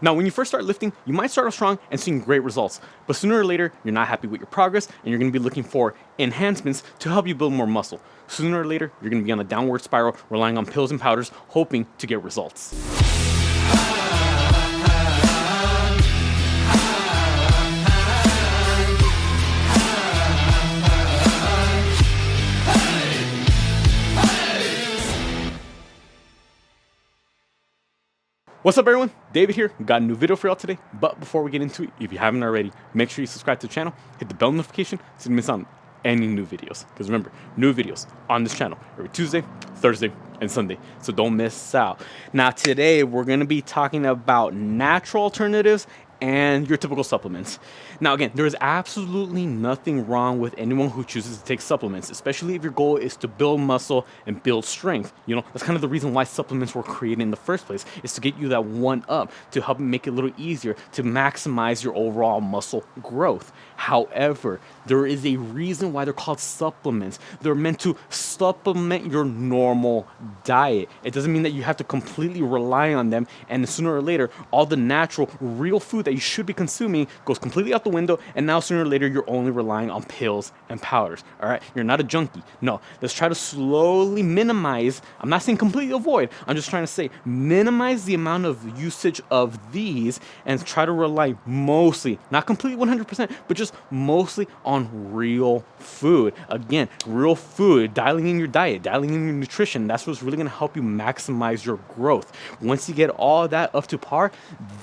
Now, when you first start lifting, you might start off strong and seeing great results, but sooner or later, you're not happy with your progress and you're gonna be looking for enhancements to help you build more muscle. Sooner or later, you're gonna be on a downward spiral, relying on pills and powders, hoping to get results. What's up everyone, David here, got a new video for y'all today, but before we get into it, if you haven't already, make sure you subscribe to the channel, hit the bell notification so you don't miss out on any new videos, because remember, new videos on this channel every Tuesday, Thursday, and Sunday, so don't miss out. Now today, we're going to be talking about natural alternatives and your typical supplements. Now again, there is absolutely nothing wrong with anyone who chooses to take supplements, especially if your goal is to build muscle and build strength. You know, that's kind of the reason why supplements were created in the first place, is to get you that one up, to help make it a little easier to maximize your overall muscle growth. However, there is a reason why they're called supplements. They're meant to supplement your normal diet. It doesn't mean that you have to completely rely on them, and sooner or later, all the natural, real food that you should be consuming goes completely out the window, and now sooner or later, you're only relying on pills and powders, all right? You're not a junkie. No, let's try to slowly minimize, I'm not saying completely avoid, I'm just trying to say minimize the amount of usage of these and try to rely mostly, not completely 100%, but just mostly on real food. Again, real food, dialing in your diet, dialing in your nutrition, that's what's really gonna help you maximize your growth. Once you get all that up to par,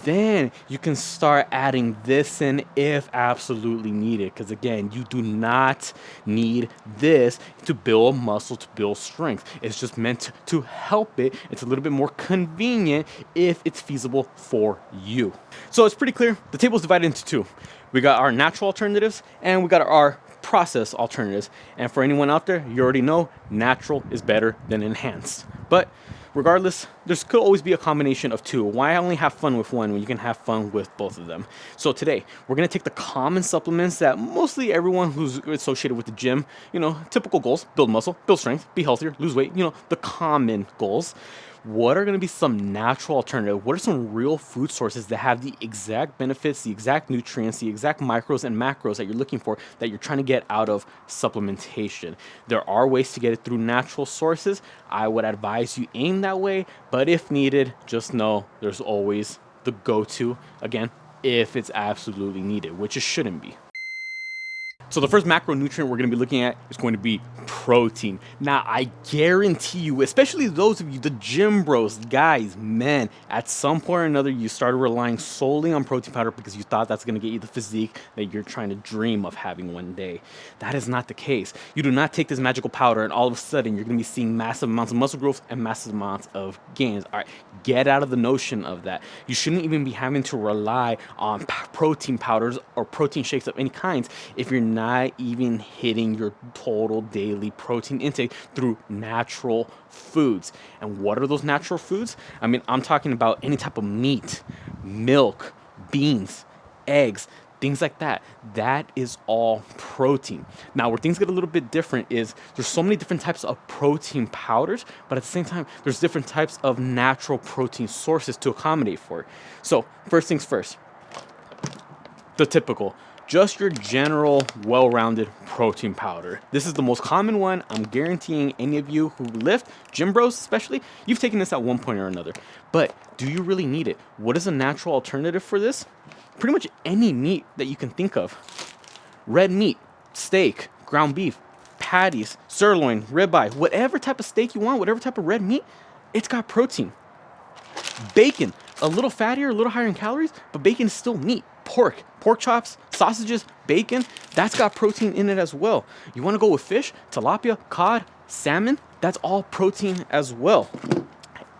then you can start adding this in if absolutely needed. Because again, you do not need this to build muscle, to build strength. It's just meant to help it. It's a little bit more convenient if it's feasible for you. So it's pretty clear. The table is divided into two. We got our natural alternatives and we got our process alternatives. And for anyone out there, you already know natural is better than enhanced. But regardless, there could always be a combination of two. Why only have fun with one when you can have fun with both of them? So today, we're gonna take the common supplements that mostly everyone who's associated with the gym, you know, typical goals: build muscle, build strength, be healthier, lose weight, you know, the common goals. What are going to be some natural alternative? What are some real food sources that have the exact benefits, the exact nutrients, the exact micros and macros that you're looking for, that you're trying to get out of supplementation? There are ways to get it through natural sources. I would advise you aim that way, but if needed, just know there's always the go-to, again, if it's absolutely needed, which it shouldn't be. So the first macronutrient we're going to be looking at is going to be protein. Now, I guarantee you, especially those of you, the gym bros, guys, men, at some point or another, you started relying solely on protein powder because you thought that's going to get you the physique that you're trying to dream of having one day. That is not the case. You do not take this magical powder and all of a sudden you're going to be seeing massive amounts of muscle growth and massive amounts of gains. All right, get out of the notion of that. You shouldn't even be having to rely on protein powders or protein shakes of any kinds if you're not even hitting your total daily protein intake through natural foods. And what are those natural foods? I mean, I'm talking about any type of meat, milk, beans, eggs, things like that. That is all protein. Now, where things get a little bit different is there's so many different types of protein powders, but at the same time, there's different types of natural protein sources to accommodate for it. So first things first, the typical, just your general well-rounded protein powder. This is the most common one. I'm guaranteeing any of you who lift, gym bros especially, you've taken this at one point or another. But do you really need it? What is a natural alternative for this? Pretty much any meat that you can think of. Red meat, steak, ground beef, patties, sirloin, ribeye, whatever type of steak you want, whatever type of red meat, it's got protein. Bacon, a little fattier, a little higher in calories, but bacon is still meat. Pork chops, sausages, bacon, that's got protein in it as well. You want to go with fish, tilapia, cod, salmon, that's all protein as well.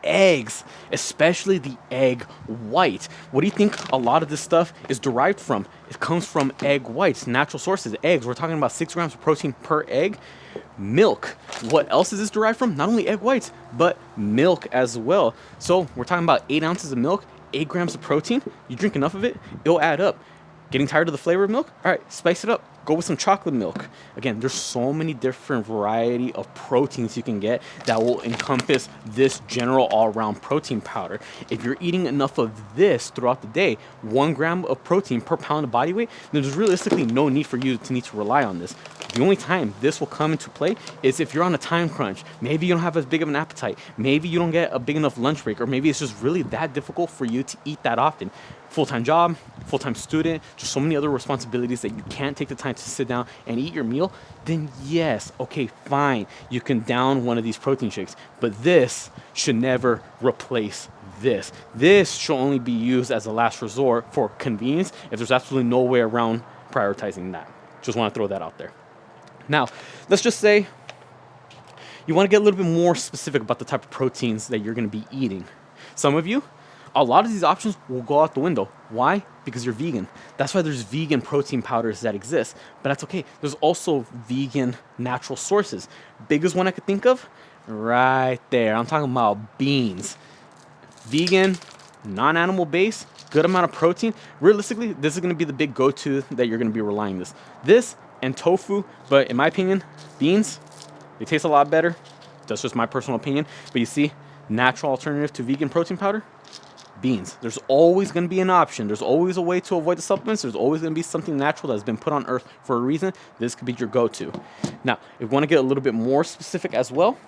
Eggs, especially the egg white. What do you think a lot of this stuff is derived from? It comes from egg whites, natural sources, eggs. We're talking about 6 grams of protein per egg. Milk, what else is this derived from? Not only egg whites, but milk as well. So we're talking about 8 ounces of milk, 8 grams of protein. You drink enough of it, it'll add up. Getting tired of the flavor of milk? All right, spice it up. Go with some chocolate milk. Again, there's so many different variety of proteins you can get that will encompass this general all-around protein powder. If you're eating enough of this throughout the day, 1 gram of protein per pound of body weight, then there's realistically no need for you to need to rely on this. The only time this will come into play is if you're on a time crunch. Maybe you don't have as big of an appetite. Maybe you don't get a big enough lunch break, or maybe it's just really that difficult for you to eat that often. Full-time job, full-time student, just so many other responsibilities that you can't take the time to sit down and eat your meal, then yes, okay, fine, you can down one of these protein shakes. But this should never replace this. This should only be used as a last resort for convenience if there's absolutely no way around prioritizing that. Just want to throw that out there. Now, let's just say you want to get a little bit more specific about the type of proteins that you're going to be eating. Some of you, a lot of these options will go out the window. Why? Because you're vegan. That's why there's vegan protein powders that exist. But that's okay. There's also vegan natural sources. Biggest one I could think of, right there. I'm talking about beans. Vegan, non-animal based, good amount of protein. Realistically, this is going to be the big go-to that you're going to be relying on. This and tofu, but in my opinion, beans, they taste a lot better. That's just my personal opinion. But you see, natural alternative to vegan protein powder, beans. There's always going to be an option. There's always a way to avoid the supplements. There's always going to be something natural that's been put on earth for a reason. This could be your go-to. Now, if you want to get a little bit more specific as well,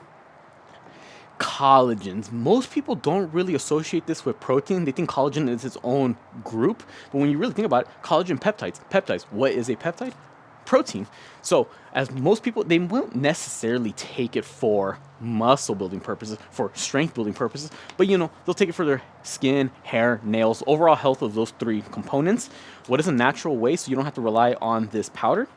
collagens. Most people don't really associate this with protein. They think collagen is its own group. But when you really think about it, collagen peptides. What is a peptide? Protein. So as most people, they won't necessarily take it for muscle building purposes, for strength building purposes, but they'll take it for their skin, hair, nails, overall health of those 3 components. What is a natural way so you don't have to rely on this powder?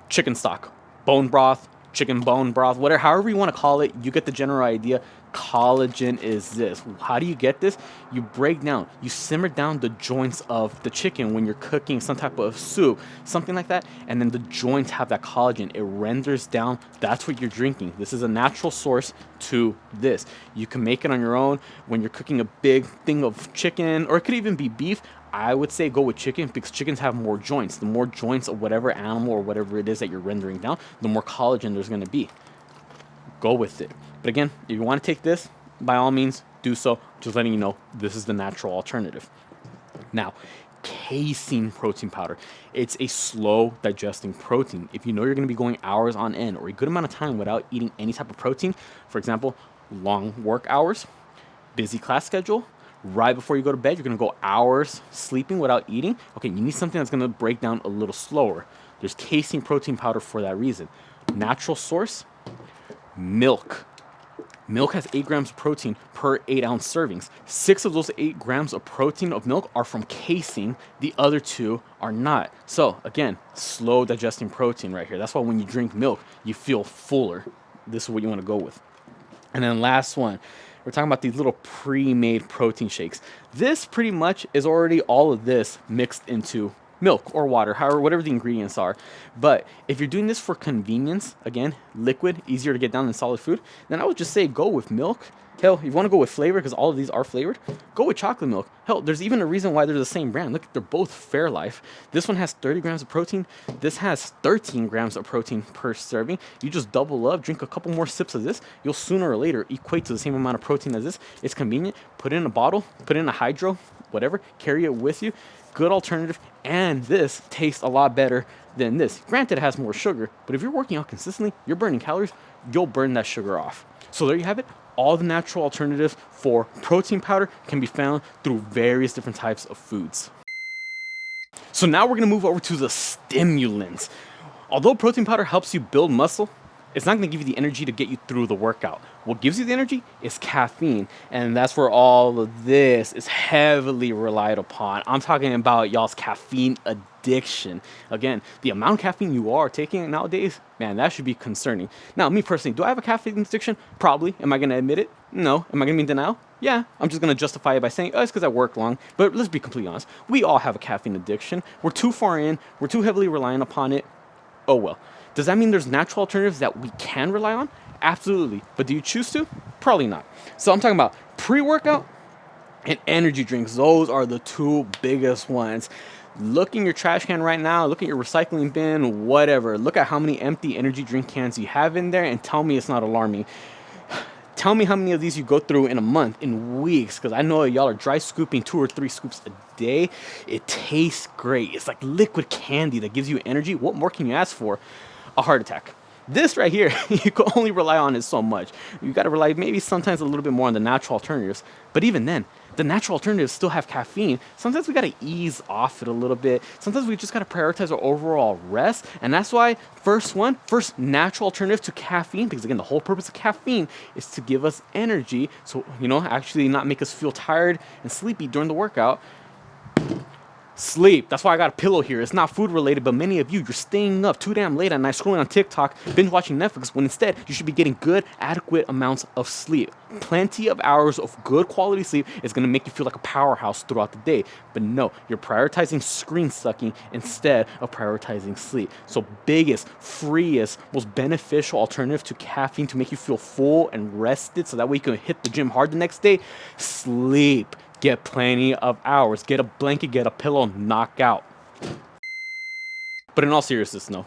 Chicken stock, bone broth, chicken bone broth, whatever, however you want to call it, you get the general idea. Collagen is this. How do you get this? You break down, you simmer down the joints of the chicken when you're cooking some type of soup, something like that, and then the joints have that collagen. It renders down. That's what you're drinking. This is a natural source to this. You can make it on your own when you're cooking a big thing of chicken, or it could even be beef. I would say go with chicken because chickens have more joints. The more joints of whatever animal or whatever it is that you're rendering down, the more collagen there's going to be. Go with it. But again, if you want to take this, by all means, do so. Just letting you know, this is the natural alternative. Now, casein protein powder. It's a slow digesting protein. If you know you're going to be going hours on end or a good amount of time without eating any type of protein, for example, long work hours, busy class schedule, right before you go to bed, you're going to go hours sleeping without eating. Okay, you need something that's going to break down a little slower. There's casein protein powder for that reason. Natural source, milk. Milk has 8 grams of protein per 8-ounce servings. 6 of those 8 grams of protein of milk are from casein. The other 2 are not. So again, slow digesting protein right here. That's why when you drink milk, you feel fuller. This is what you want to go with. And then last one, we're talking about these little pre-made protein shakes. This pretty much is already all of this mixed into milk or water, however, whatever the ingredients are. But if you're doing this for convenience, again, liquid, easier to get down than solid food, then I would just say go with milk. Hell, if you want to go with flavor, because all of these are flavored, go with chocolate milk. Hell, there's even a reason why they're the same brand. Look, they're both Fairlife. This one has 30 grams of protein. This has 13 grams of protein per serving. You just double up, drink a couple more sips of this. You'll sooner or later equate to the same amount of protein as this. It's convenient. Put it in a bottle, put it in a hydro, whatever, carry it with you. Good alternative, and this tastes a lot better than this. Granted, it has more sugar, but if you're working out consistently, you're burning calories, you'll burn that sugar off. So there you have it. All the natural alternatives for protein powder can be found through various different types of foods. So now we're going to move over to the stimulants. Although protein powder helps you build muscle, it's not going to give you the energy to get you through the workout. What gives you the energy is caffeine, and that's where all of this is heavily relied upon. I'm talking about y'all's caffeine addiction. Again, the amount of caffeine you are taking nowadays, man, that should be concerning. Now, me personally, do I have a caffeine addiction? Probably. Am I going to admit it? No. Am I going to be in denial? Yeah. I'm just going to justify it by saying, oh, it's because I work long. But let's be completely honest. We all have a caffeine addiction. We're too far in. We're too heavily reliant upon it. Oh, well. Does that mean there's natural alternatives that we can rely on? Absolutely. But do you choose to? Probably not. So I'm talking about pre-workout and energy drinks. Those are the 2 biggest ones. Look in your trash can right now, look at your recycling bin, whatever. Look at how many empty energy drink cans you have in there and tell me it's not alarming. Tell me how many of these you go through in a month, in weeks, because I know y'all are dry scooping 2 or 3 scoops a day. It tastes great. It's like liquid candy that gives you energy. What more can you ask for? A heart attack. This right here, you can only rely on it so much. You got to rely maybe sometimes a little bit more on the natural alternatives. But even then, the natural alternatives still have caffeine. Sometimes we got to ease off it a little bit. Sometimes we just got to prioritize our overall rest. And that's why first natural alternative to caffeine, because again, the whole purpose of caffeine is to give us energy. So, actually not make us feel tired and sleepy during the workout. Sleep. That's why I got a pillow here. It's not food related, but many of you, you're staying up too damn late at night scrolling on TikTok, binge watching Netflix, when instead you should be getting good, adequate amounts of sleep. Plenty of hours of good quality sleep is going to make you feel like a powerhouse throughout the day. But no, you're prioritizing screen sucking instead of prioritizing sleep. So biggest, freest, most beneficial alternative to caffeine to make you feel full and rested so that way you can hit the gym hard the next day, sleep. Get plenty of hours. Get a blanket, get a pillow, knock out. But in all seriousness, no.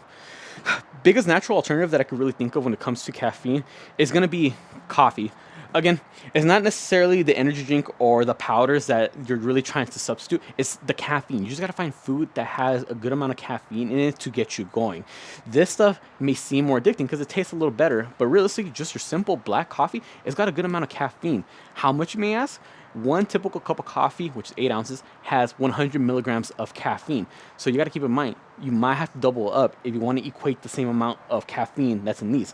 Biggest natural alternative that I could really think of when it comes to caffeine is going to be coffee. Again, it's not necessarily the energy drink or the powders that you're really trying to substitute. It's the caffeine. You just got to find food that has a good amount of caffeine in it to get you going. This stuff may seem more addicting because it tastes a little better, but realistically, just your simple black coffee, it's got a good amount of caffeine. How much, you may ask? One typical cup of coffee, which is 8 ounces, has 100 milligrams of caffeine. So you got to keep in mind, you might have to double up if you want to equate the same amount of caffeine that's in these.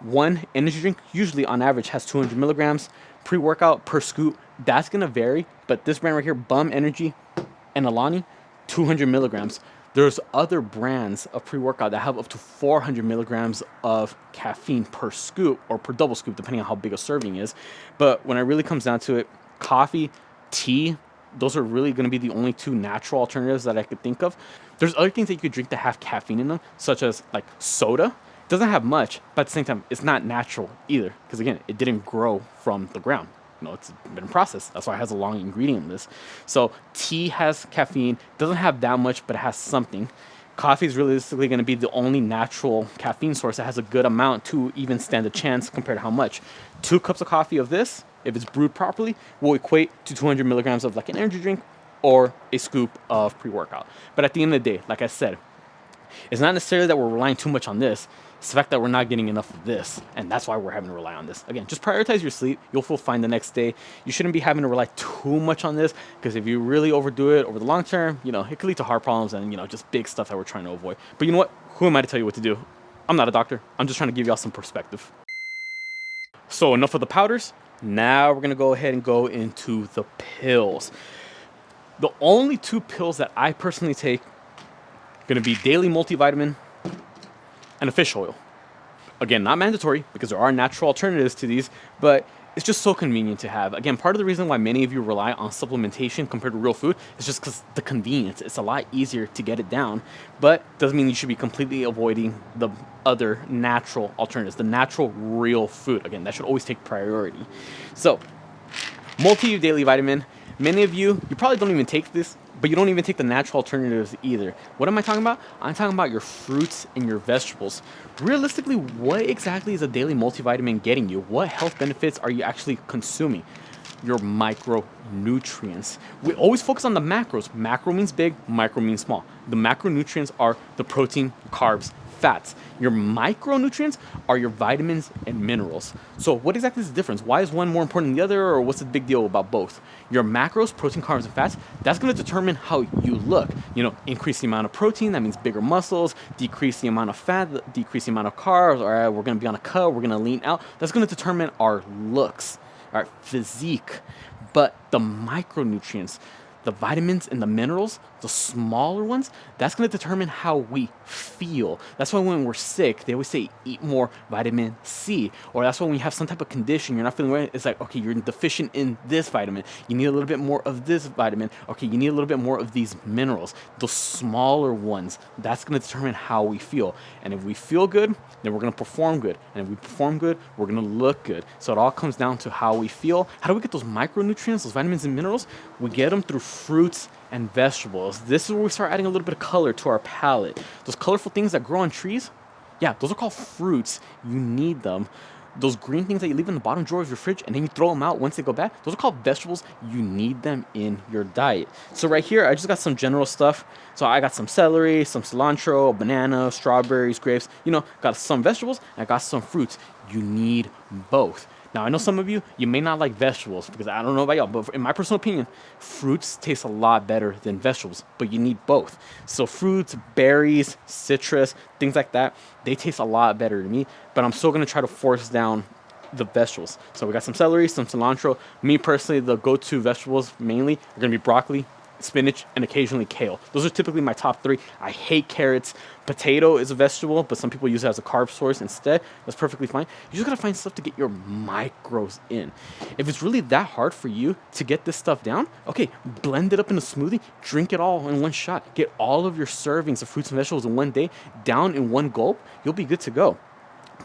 One energy drink usually on average has 200 milligrams. Pre-workout per scoop, that's going to vary. But this brand right here, Bum Energy and Alani, 200 milligrams. There's other brands of pre-workout that have up to 400 milligrams of caffeine per scoop or per double scoop, depending on how big a serving is. But when it really comes down to it, coffee, tea, those are really going to be the only 2 natural alternatives that I could think of. There's other things that you could drink that have caffeine in them, such as like soda. It doesn't have much, but at the same time, it's not natural either. Because again, it didn't grow from the ground. It's been processed. That's why it has a long ingredient list. So tea has caffeine, doesn't have that much, but it has something. Coffee is realistically going to be the only natural caffeine source that has a good amount to even stand a chance compared to how much. 2 cups of coffee of this, if it's brewed properly, will equate to 200 milligrams of like an energy drink or a scoop of pre-workout. But at the end of the day, like I said, it's not necessarily that we're relying too much on this. It's the fact that we're not getting enough of this. And that's why we're having to rely on this. Again, just prioritize your sleep. You'll feel fine the next day. You shouldn't be having to rely too much on this, because if you really overdo it over the long term, it could lead to heart problems and, just big stuff that we're trying to avoid. But you know what? Who am I to tell you what to do? I'm not a doctor. I'm just trying to give y'all some perspective. So enough of the powders. Now we're going to go ahead and go into the pills. The only 2 pills that I personally take are going to be daily multivitamin and a fish oil. Again, not mandatory because there are natural alternatives to these, but it's just so convenient to have. Again, part of the reason why many of you rely on supplementation compared to real food is just because the convenience. It's a lot easier to get it down, but doesn't mean you should be completely avoiding the other natural alternatives, the natural real food. Again, that should always take priority. So, multi-daily vitamin. Many of you probably don't even take this, but you don't even take the natural alternatives either. What am I talking about? I'm talking about your fruits and your vegetables. Realistically, what exactly is a daily multivitamin getting you? What health benefits are you actually consuming? Your micronutrients. We always focus on the macros. Macro means big, micro means small. The macronutrients are the protein, carbs, fats. Your micronutrients are your vitamins and minerals. So what exactly is the difference? Why is one more important than the other, or what's the big deal about both? Your macros, protein, carbs, and fats, that's going to determine how you look. Increase the amount of protein, that means bigger muscles. Decrease the amount of fat, decrease the amount of carbs. All right, we're going to be on a cut, we're going to lean out. That's going to determine our looks, our physique. But the micronutrients, the vitamins and the minerals, the smaller ones, that's going to determine how we feel. That's why when we're sick, they always say eat more vitamin C. Or that's why when you have some type of condition, you're not feeling right, it's like, okay, you're deficient in this vitamin. You need a little bit more of this vitamin. Okay, you need a little bit more of these minerals. Those smaller ones, that's going to determine how we feel. And if we feel good, then we're going to perform good. And if we perform good, we're going to look good. So it all comes down to how we feel. How do we get those micronutrients, those vitamins and minerals? We get them through fruits and vegetables. This is where we start adding a little bit of color to our palate. Those colorful things that grow on trees, yeah, those are called fruits. You need them. Those green things that you leave in the bottom drawer of your fridge and then you throw them out once they go bad, those are called vegetables. You need them in your diet. So right here, I just got some general stuff. So I got some celery, some cilantro, a banana, strawberries, grapes. Got some vegetables and I got some fruits. You need both. Now, I know some of you may not like vegetables because I don't know about y'all, but in my personal opinion, fruits taste a lot better than vegetables, but you need both. So fruits, berries, citrus, things like that, they taste a lot better to me, but I'm still going to try to force down the vegetables. So we got some celery, some cilantro. Me personally, the go-to vegetables mainly are going to be broccoli, spinach, and occasionally kale. Those are typically my top three. I hate carrots. Potato is a vegetable, but some people use it as a carb source instead. That's perfectly fine. You just gotta find stuff to get your macros in. If it's really that hard for you to get this stuff down, okay, blend it up in a smoothie, drink it all in one shot. Get all of your servings of fruits and vegetables in one day down in one gulp. You'll be good to go.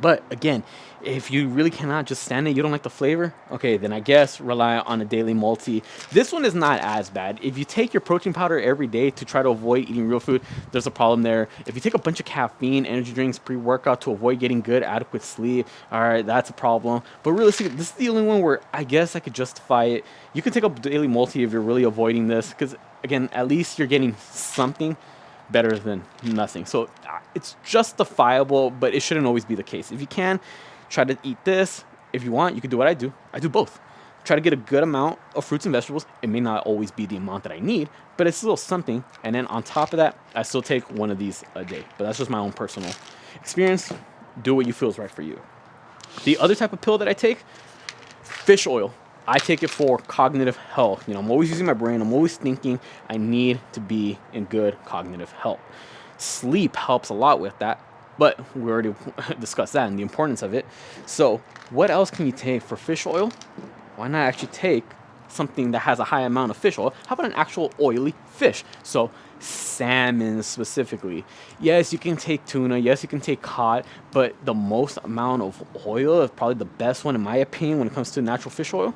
But again, if you really cannot just stand it, you don't like the flavor, okay, then I guess rely on a daily multi. This one is not as bad. If you take your protein powder every day to try to avoid eating real food, there's a problem there. If you take a bunch of caffeine, energy drinks, pre-workout to avoid getting good, adequate sleep, all right, that's a problem. But realistically, this is the only one where I guess I could justify it. You can take a daily multi if you're really avoiding this, because again, at least you're getting something better than nothing. So it's justifiable, but it shouldn't always be the case. If you can, try to eat this. If you want, you can do what I do. I do both. Try to get a good amount of fruits and vegetables. It may not always be the amount that I need, but it's still something. And then on top of that, I still take one of these a day. But that's just my own personal experience. Do what you feel is right for you. The other type of pill that I take, fish oil. I take it for cognitive health. I'm always using my brain. I'm always thinking. I need to be in good cognitive health. Sleep helps a lot with that, but we already discussed that and the importance of it. So what else can you take for fish oil? Why not actually take something that has a high amount of fish oil? How about an actual oily fish? So salmon specifically. Yes, you can take tuna. Yes, you can take cod, but the most amount of oil is probably the best one in my opinion when it comes to natural fish oil.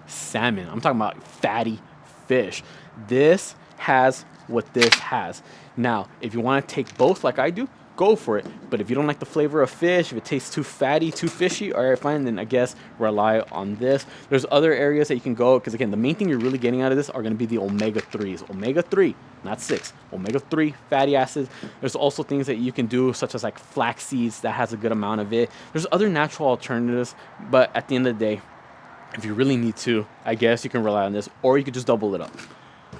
Salmon. I'm talking about fatty fish. This has what this has. Now, if you want to take both like I do, go for it. But if you don't like the flavor of fish, if it tastes too fatty, too fishy, all right, fine, then I guess rely on this. There's other areas that you can go, because again, the main thing you're really getting out of this are going to be the omega-3s. Omega-3, not 6. Omega-3 fatty acids. There's also things that you can do, such as like flax seeds, that has a good amount of it. There's other natural alternatives, but at the end of the day, if you really need to, I guess you can rely on this, or you could just double it up.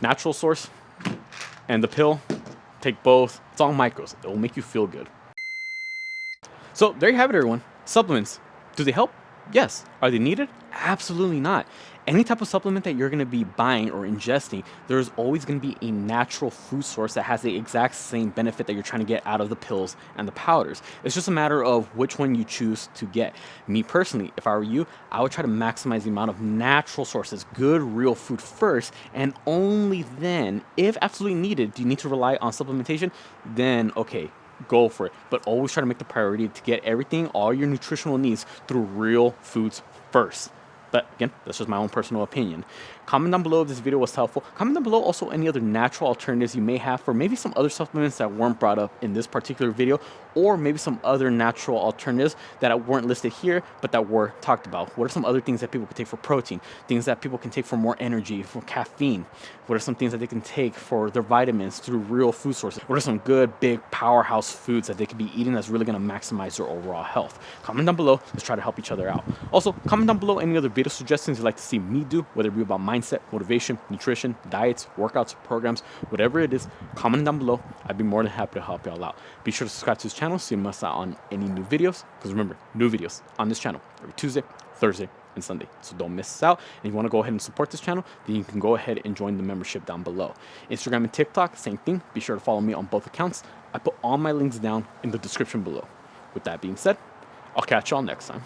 Natural source and the pill, take both. It's all micros. It will make you feel good. So there you have it, everyone. Supplements. Do they help? Yes. Are they needed? Absolutely not. Any type of supplement that you're going to be buying or ingesting, there's always going to be a natural food source that has the exact same benefit that you're trying to get out of the pills and the powders. It's just a matter of which one you choose to get. Me personally, if I were you, I would try to maximize the amount of natural sources, good, real food first, and only then, if absolutely needed, do you need to rely on supplementation, then okay, go for it. But always try to make the priority to get everything, all your nutritional needs, through real foods first. But again, that's just my own personal opinion. Comment down below if this video was helpful. Comment down below also any other natural alternatives you may have for maybe some other supplements that weren't brought up in this particular video, or maybe some other natural alternatives that weren't listed here, but that were talked about. What are some other things that people can take for protein? Things that people can take for more energy, for caffeine? What are some things that they can take for their vitamins through real food sources? What are some good, big, powerhouse foods that they could be eating that's really going to maximize their overall health? Comment down below. Let's try to help each other out. Also, comment down below any other video suggestions you'd like to see me do, whether it be about mindset, motivation, nutrition, diets, workouts, programs, whatever it is. Comment down below. I'd be more than happy to help y'all out. Be sure to subscribe to this channel so you don't miss out on any new videos, because remember, new videos on this channel every Tuesday, Thursday, and Sunday. So don't miss out. And if you want to go ahead and support this channel, then you can go ahead and join the membership down below. Instagram and TikTok, same thing. Be sure to follow me on both accounts. I put all my links down in the description below. With that being said, I'll catch y'all next time.